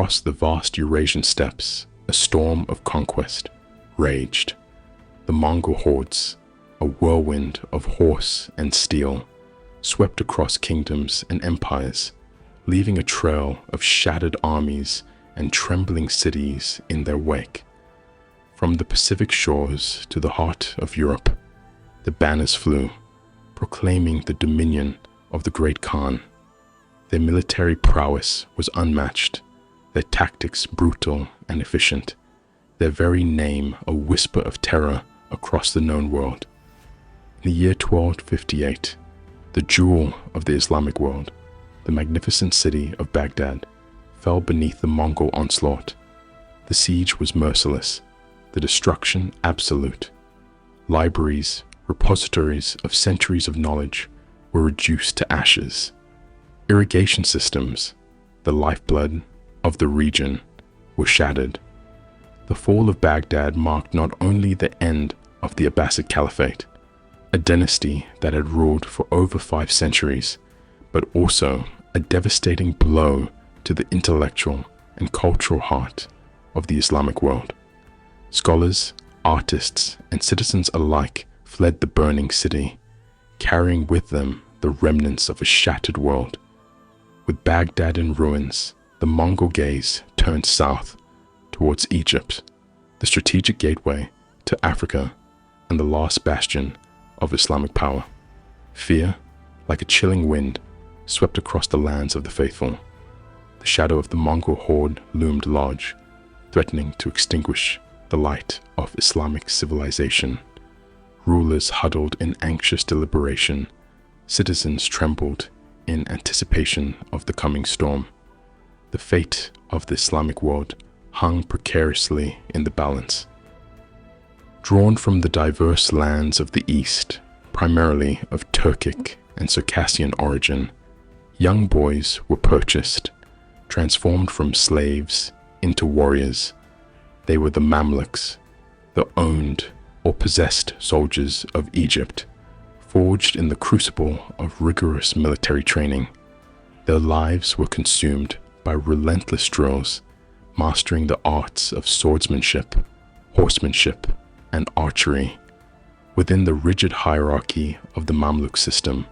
across the vast Eurasian steppes, a storm of conquest raged. The Mongol hordes, a whirlwind of horse and steel, swept across kingdoms and empires, leaving a trail of shattered armies and trembling cities in their wake. From the Pacific shores to the heart of Europe, the banners flew, proclaiming the dominion of the Great Khan. Their military prowess was unmatched, their tactics brutal and efficient, their very name a whisper of terror across the known world. In the year 1258, the jewel of the Islamic world, the magnificent city of Baghdad, fell beneath the Mongol onslaught. The siege was merciless, the destruction absolute. Libraries, repositories of centuries of knowledge, were reduced to ashes. Irrigation systems, the lifeblood of the region, were shattered. The fall of Baghdad marked not only the end of the Abbasid Caliphate, a dynasty that had ruled for over 5 centuries, but also a devastating blow to the intellectual and cultural heart of the Islamic world. Scholars, artists, and citizens alike fled the burning city, carrying with them the remnants of a shattered world. With Baghdad in ruins, the Mongol gaze turned south towards Egypt, the strategic gateway to Africa and the last bastion of Islamic power. Fear, like a chilling wind, swept across the lands of the faithful. The shadow of the Mongol horde loomed large, threatening to extinguish the light of Islamic civilization. Rulers huddled in anxious deliberation. Citizens trembled in anticipation of the coming storm. The fate of the Islamic world hung precariously in the balance. Drawn from the diverse lands of the East, primarily of Turkic and Circassian origin, young boys were purchased, transformed from slaves into warriors. They were the Mamluks, the owned or possessed soldiers of Egypt, forged in the crucible of rigorous military training. Their lives were consumed by relentless drills, mastering the arts of swordsmanship, horsemanship, and archery. Within the rigid hierarchy of the Mamluk system,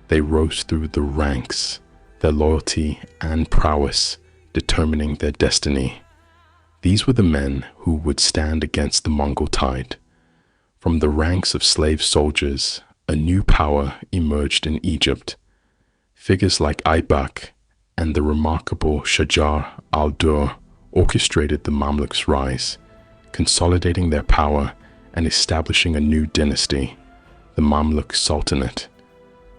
they rose through the ranks, their loyalty and prowess determining their destiny. These were the men who would stand against the Mongol tide. From the ranks of slave soldiers, a new power emerged in Egypt. Figures like Aybak and the remarkable Shajar al-Dur orchestrated the Mamluks' rise, consolidating their power and establishing a new dynasty, the Mamluk Sultanate.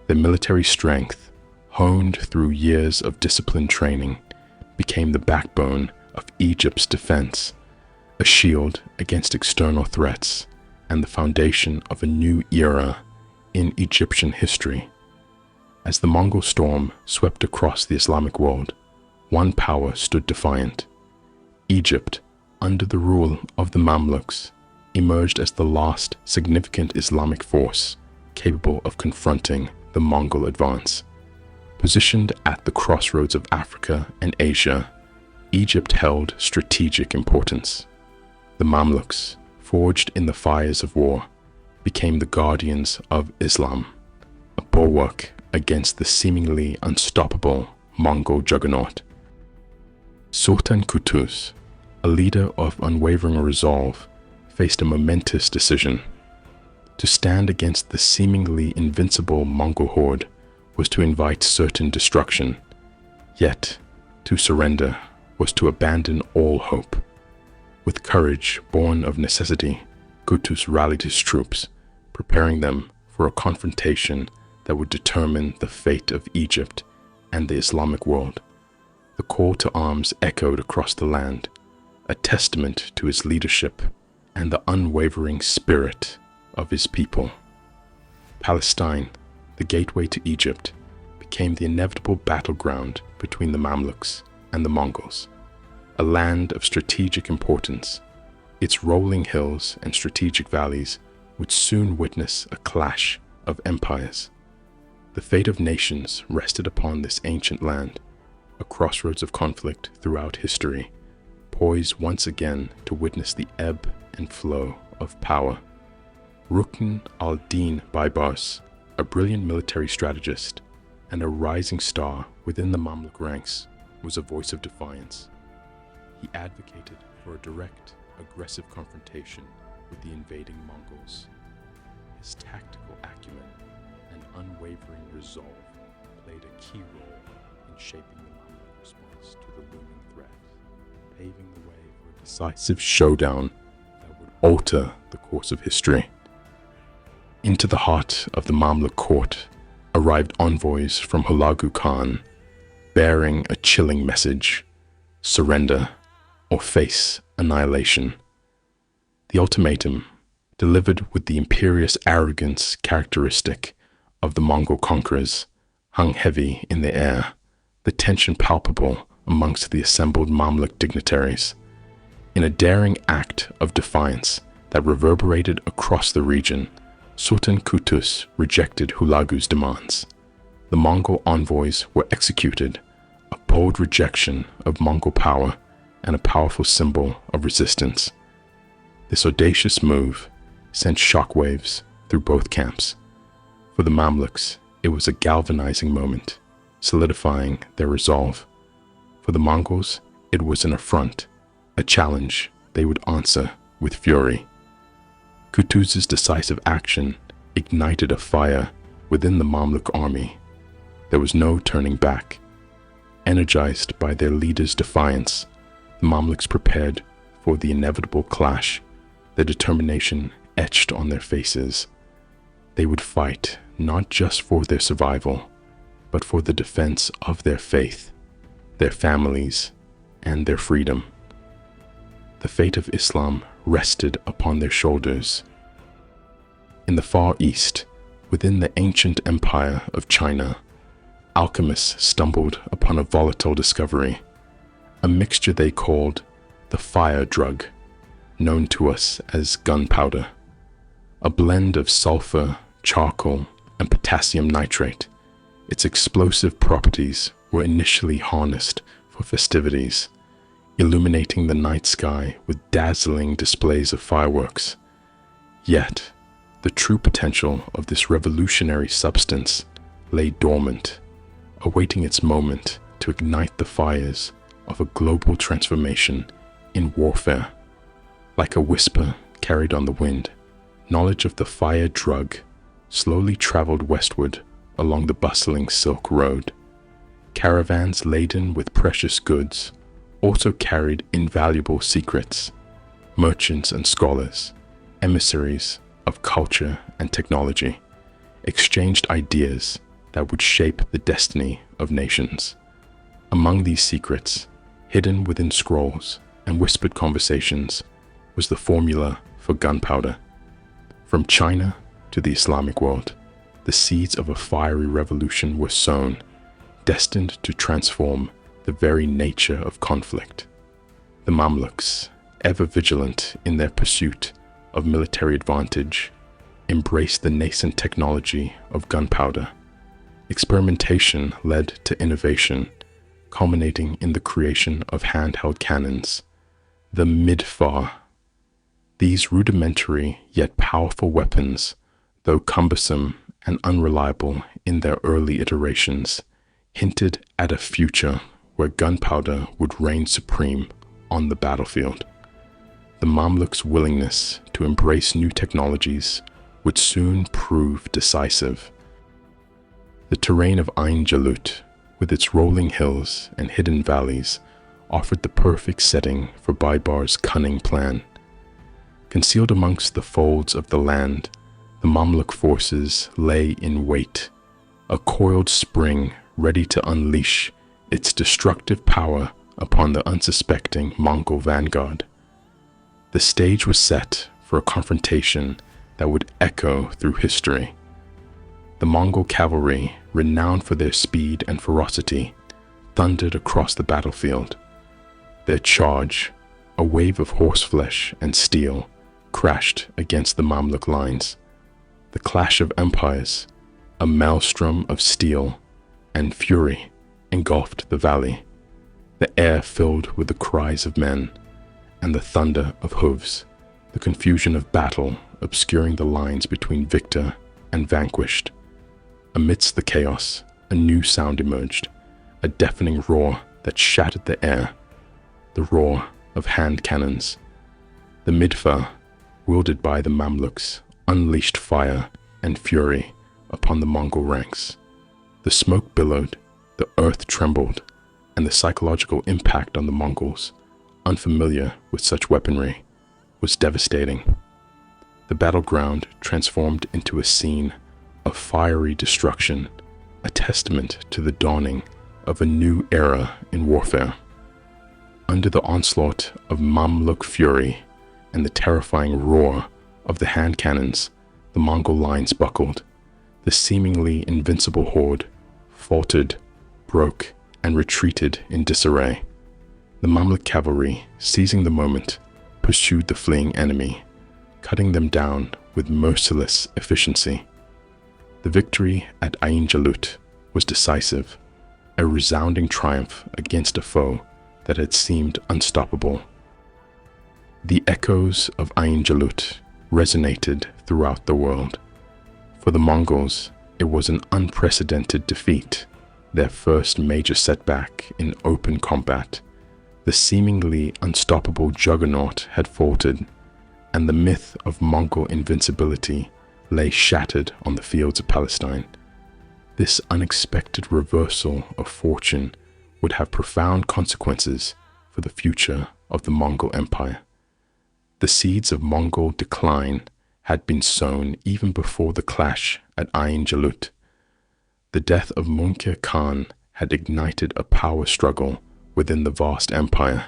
Their military strength, honed through years of disciplined training, became the backbone of Egypt's defense, a shield against external threats, and the foundation of a new era in Egyptian history. As the Mongol storm swept across the Islamic world, one power stood defiant. Egypt, under the rule of the Mamluks, emerged as the last significant Islamic force capable of confronting the Mongol advance. Positioned at the crossroads of Africa and Asia, Egypt held strategic importance. The Mamluks, forged in the fires of war, became the guardians of Islam, a bulwark against the seemingly unstoppable Mongol juggernaut. Sultan Qutuz, a leader of unwavering resolve, faced a momentous decision. To stand against the seemingly invincible Mongol horde was to invite certain destruction, yet to surrender was to abandon all hope. With courage born of necessity, Qutuz rallied his troops, preparing them for a confrontation that would determine the fate of Egypt and the Islamic world. The call to arms echoed across the land, a testament to his leadership and the unwavering spirit of his people. Palestine, the gateway to Egypt, became the inevitable battleground between the Mamluks and the Mongols, a land of strategic importance. Its rolling hills and strategic valleys would soon witness a clash of empires. The fate of nations rested upon this ancient land, a crossroads of conflict throughout history, poised once again to witness the ebb and flow of power. Rukn al-Din Baibars, a brilliant military strategist and a rising star within the Mamluk ranks, was a voice of defiance. He advocated for a direct, aggressive confrontation with the invading Mongols. His tactical acumen and unwavering resolve played a key role in shaping the Mamluk response to the looming threat, paving the way for a decisive showdown that would alter the course of history. Into the heart of the Mamluk court arrived envoys from Hulagu Khan, bearing a chilling message: surrender or face annihilation. The ultimatum, delivered with the imperious arrogance characteristic of the Mongol conquerors, hung heavy in the air, the tension palpable amongst the assembled Mamluk dignitaries. In a daring act of defiance that reverberated across the region, Sultan Qutuz rejected Hulagu's demands. The Mongol envoys were executed, a bold rejection of Mongol power and a powerful symbol of resistance. This audacious move sent shockwaves through both camps. For the Mamluks, it was a galvanizing moment, solidifying their resolve. For the Mongols, it was an affront, a challenge they would answer with fury. Qutuz's decisive action ignited a fire within the Mamluk army. There was no turning back. Energized by their leader's defiance, the Mamluks prepared for the inevitable clash, their determination etched on their faces. They would fight not just for their survival, but for the defense of their faith, their families, and their freedom. The fate of Islam rested upon their shoulders. In the Far East, within the ancient empire of China, alchemists stumbled upon a volatile discovery, a mixture they called the fire drug, known to us as gunpowder, a blend of sulfur, charcoal, and potassium nitrate. Its explosive properties were initially harnessed for festivities, illuminating the night sky with dazzling displays of fireworks. Yet, the true potential of this revolutionary substance lay dormant, awaiting its moment to ignite the fires of a global transformation in warfare. Like a whisper carried on the wind, knowledge of the fire drug slowly traveled westward along the bustling Silk Road. Caravans laden with precious goods also carried invaluable secrets. Merchants and scholars, emissaries of culture and technology, exchanged ideas that would shape the destiny of nations. Among these secrets, hidden within scrolls and whispered conversations, was the formula for gunpowder. From China to the Islamic world, the seeds of a fiery revolution were sown, destined to transform the very nature of conflict. The Mamluks, ever vigilant in their pursuit of military advantage, embraced the nascent technology of gunpowder. Experimentation led to innovation, culminating in the creation of handheld cannons, the midfar. These rudimentary yet powerful weapons, though cumbersome and unreliable in their early iterations, hinted at a future where gunpowder would reign supreme on the battlefield. The Mamluks' willingness to embrace new technologies would soon prove decisive. The terrain of Ain Jalut, with its rolling hills and hidden valleys, offered the perfect setting for Baibar's cunning plan. Concealed amongst the folds of the land, the Mamluk forces lay in wait, a coiled spring ready to unleash its destructive power upon the unsuspecting Mongol vanguard. The stage was set for a confrontation that would echo through history. The Mongol cavalry, renowned for their speed and ferocity, thundered across the battlefield. Their charge, a wave of horseflesh and steel, crashed against the Mamluk lines. The clash of empires, a maelstrom of steel and fury, engulfed the valley. the air filled with the cries of men and the thunder of hooves, the confusion of battle obscuring the lines between victor and vanquished. Amidst the chaos, a new sound emerged, a deafening roar that shattered the air, the roar of hand cannons. The midfa, wielded by the Mamluks, unleashed fire and fury upon the Mongol ranks. The smoke billowed, the earth trembled, and the psychological impact on the Mongols, unfamiliar with such weaponry, was devastating. The battleground transformed into a scene of fiery destruction, a testament to the dawning of a new era in warfare. Under the onslaught of Mamluk fury and the terrifying roar of the hand cannons, the Mongol lines buckled. The seemingly invincible horde faltered, broke, and retreated in disarray. The Mamluk cavalry, seizing the moment, pursued the fleeing enemy, cutting them down with merciless efficiency. The victory at Ain Jalut was decisive, a resounding triumph against a foe that had seemed unstoppable. The echoes of Ain Jalut resonated throughout the world. For the Mongols, it was an unprecedented defeat, their first major setback in open combat. The seemingly unstoppable juggernaut had faltered, and the myth of Mongol invincibility lay shattered on the fields of Palestine. This unexpected reversal of fortune would have profound consequences for the future of the Mongol Empire. The seeds of Mongol decline had been sown even before the clash at Ain Jalut. The death of Munkir Khan had ignited a power struggle within the vast empire,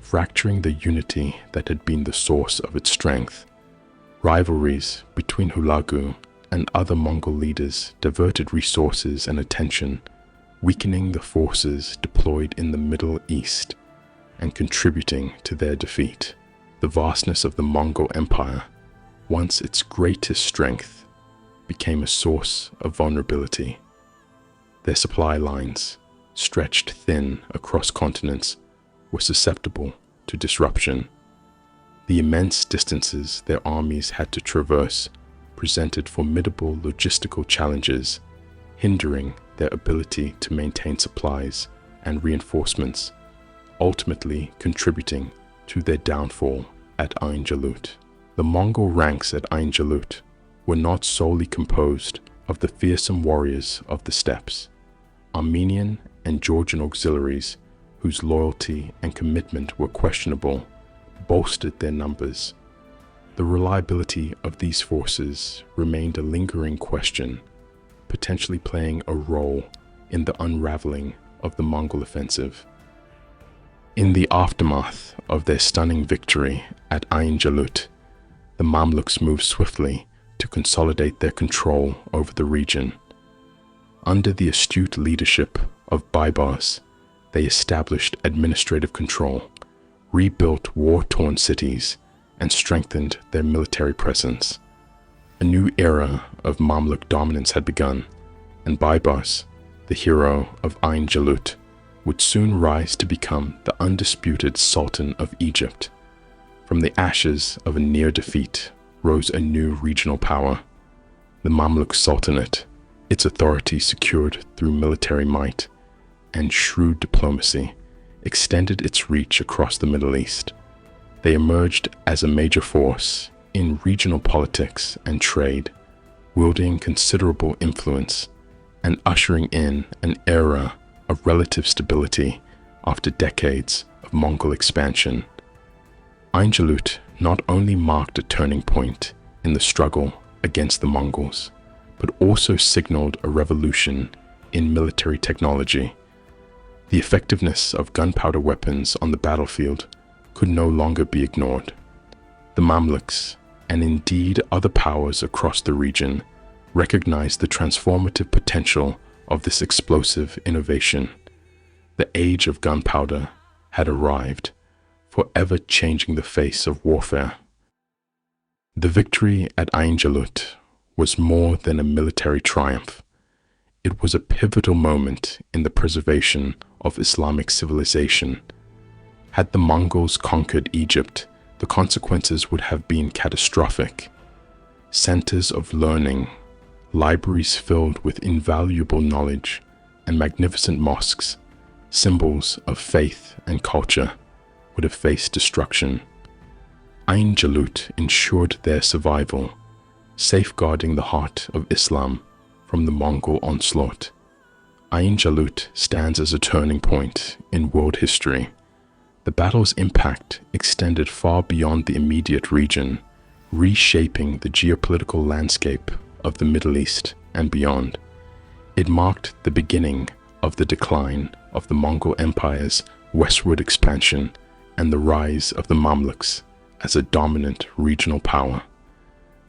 fracturing the unity that had been the source of its strength. Rivalries between Hulagu and other Mongol leaders diverted resources and attention, weakening the forces deployed in the Middle East and contributing to their defeat. The vastness of the Mongol Empire, once its greatest strength, became a source of vulnerability. Their supply lines, stretched thin across continents, were susceptible to disruption. The immense distances their armies had to traverse presented formidable logistical challenges, hindering their ability to maintain supplies and reinforcements, ultimately contributing to their downfall at Ain Jalut. The Mongol ranks at Ain Jalut were not solely composed of the fearsome warriors of the steppes. Armenian and Georgian auxiliaries, whose loyalty and commitment were questionable, bolstered their numbers. The reliability of these forces remained a lingering question, potentially playing a role in the unraveling of the Mongol offensive. In the aftermath of their stunning victory at Ain Jalut, the Mamluks moved swiftly to consolidate their control over the region. Under the astute leadership of Baibars, they established administrative control, rebuilt war-torn cities, and strengthened their military presence. A new era of Mamluk dominance had begun, and Baibars, the hero of Ain Jalut, would soon rise to become the undisputed Sultan of Egypt. From the ashes of a near defeat rose a new regional power, the Mamluk Sultanate, its authority secured through military might and shrewd diplomacy, extended its reach across the Middle East. They emerged as a major force in regional politics and trade, wielding considerable influence and ushering in an era of relative stability after decades of Mongol expansion. Ain Jalut not only marked a turning point in the struggle against the Mongols, but also signaled a revolution in military technology. The effectiveness of gunpowder weapons on the battlefield could no longer be ignored. The Mamluks, and indeed other powers across the region, recognized the transformative potential of this explosive innovation. The age of gunpowder had arrived, forever changing the face of warfare. The victory at Ain Jalut was more than a military triumph. It was a pivotal moment in the preservation of Islamic civilization. Had the Mongols conquered Egypt, the consequences would have been catastrophic. Centers of learning, libraries filled with invaluable knowledge, and magnificent mosques, symbols of faith and culture, would have faced destruction. Ain Jalut ensured their survival, safeguarding the heart of Islam from the Mongol onslaught. Ain Jalut stands as a turning point in world history. The battle's impact extended far beyond the immediate region, reshaping the geopolitical landscape of the Middle East and beyond. It marked the beginning of the decline of the Mongol Empire's westward expansion and the rise of the Mamluks as a dominant regional power.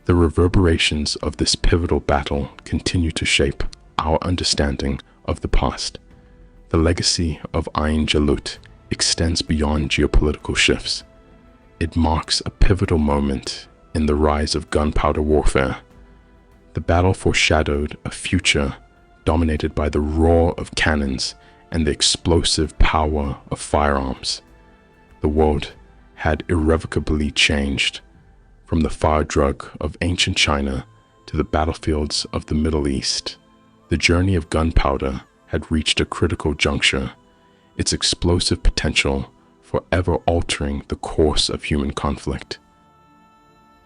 The reverberations of this pivotal battle continue to shape our understanding of the past. The legacy of Ain Jalut extends beyond geopolitical shifts. It marks a pivotal moment in the rise of gunpowder warfare. The battle foreshadowed a future dominated by the roar of cannons and the explosive power of firearms. The world had irrevocably changed, from the fire drug of ancient China to the battlefields of the Middle East. The journey of gunpowder had reached a critical juncture, its explosive potential forever altering the course of human conflict.